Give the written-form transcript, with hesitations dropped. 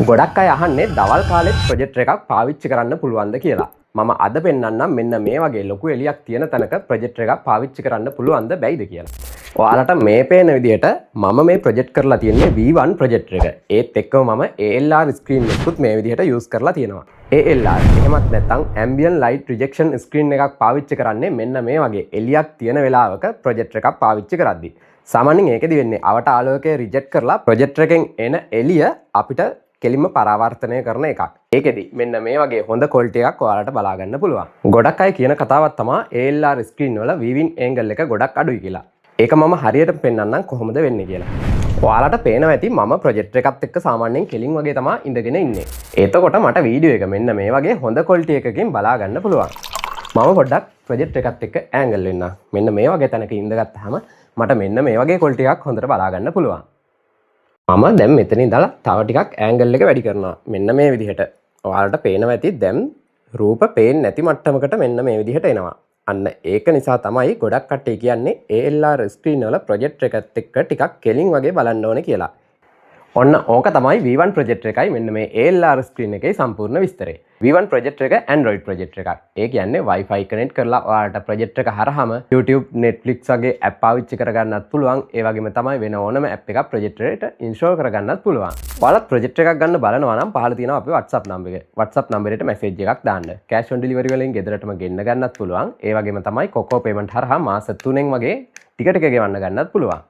ගොඩක් අය අහන්නේ දවල් කාලෙත් ප්‍රොජෙක්ටර් එකක් පාවිච්චි කරන්න පුළුවන්ද කියලා. මම අද පෙන්නන්නම් මෙන්න මේ වගේ ලොකු එළියක් තියෙන තැනක ප්‍රොජෙක්ටර් එකක් පාවිච්චි කරන්න පුළුවන්ද බැයිද කියලා. ඔයාලට මේ පේන විදිහට මම මේ ප්‍රොජෙක්ට් කරලා තියෙන්නේ V1 ප්‍රොජෙක්ටර් එක. ඒත් එක්කම මම ALR ස්ක්‍රීන් එකකුත් මේ විදිහට යූස් කරලා තියෙනවා. ALR එහෙමත් නැත්නම් ambient light rejection ස්ක්‍රීන් එකක් පාවිච්චි කරන්නේ මෙන්න මේ වගේ එළියක් තියෙන වෙලාවක ප්‍රොජෙක්ටර් එකක් පාවිච්චි කරද්දී. සාමාන්‍යයෙන් ඒකෙදි වෙන්නේ අවට ආලෝකය රිජෙක්ට් කරලා ප්‍රොජෙක්ටර් එකෙන් එන එළිය අපිට කෙලින්ම පරාවර්තනය කරන එකක්. ඒකෙදි මෙන්න මේ වගේ හොඳ ක්වොලිටි එකක් ඔයාලට බලා ගන්න පුළුවන්. ගොඩක් අය කියන කතාවක් තමයි ALR ස්ක්‍රීන් වල viewing angle එක ගොඩක් අඩුයි කියලා. ඒක මම හරියට පෙන්නන්නම් කොහොමද වෙන්නේ කියලා. ඔයාලට පේනවා ඇති මම ප්‍රොජෙක්ටර් එකත් එක්ක සාමාන්‍යයෙන් කෙලින් වගේ තමයි ඉඳගෙන ඉන්නේ. එතකොට මට වීඩියෝ එක මෙන්න මේ වගේ හොඳ ක්වොලිටි එකකින් බලා ගන්න පුළුවන්. මම පොඩ්ඩක් ප්‍රොජෙක්ටර් එකත් එක්ක ඇන්ගල් වෙන්න. මෙන්න මේ වගේ තැනක ඉඳගත්තාම මට මෙන්න මේ වගේ ක්වොලිටි එකක් හොඳට බලා ගන්න පුළුවන්. මම දැන් මෙතන ඉඳලා තව ටිකක් ඇන්ගල් එක වැඩි කරනවා. මෙන්න මේ විදිහට. ඔයාලට පේනවා ඇති දැන් රූප පේන්නේ නැති මට්ටමකට මෙන්න මේ විදිහට එනවා. අන්න ඒක නිසා තමයි ගොඩක් කට්ටිය කියන්නේ ALR ස්ක්‍රීන් වල ප්‍රොජෙක්ටර් එකත් එක්ක ටිකක් කෙලින් වගේ බලන්න ඕනේ කියලා. ඔන්න ඕක තමයි V1 ප්‍රොජෙක්ටර් එකයි මෙන්න මේ ALR ස්ක්‍රීන් එකේ සම්පූර්ණ විස්තරය. V1 ප්‍රොජෙක්ටර් එක Android ප්‍රොජෙක්ටර් එකක්. ඒ කියන්නේ Wi-Fi කනෙක්ට් කරලා ඔයාලට ප්‍රොජෙක්ටර් එක හරහාම YouTube, Netflix වගේ app පාවිච්චි කරගන්නත් පුළුවන්. ඒ වගේම තමයි වෙන ඕනම app එකක් ප්‍රොජෙක්ටර් එකට install කරගන්නත් පුළුවන්. ඔයාලත් ප්‍රොජෙක්ටර් එකක් ගන්න බලනවා නම් පහළ තියෙනවා අපේ WhatsApp number එක. WhatsApp number එකට message එකක් දාන්න. cash on delivery වලින් ගෙදරටම ගෙන්න ගන්නත් පුළුවන්. ඒ වගේම තමයි Coco payment හරහා මාස 3න් වගේ ටික ටික ගෙවන්න ගන්නත් පුළුවන්.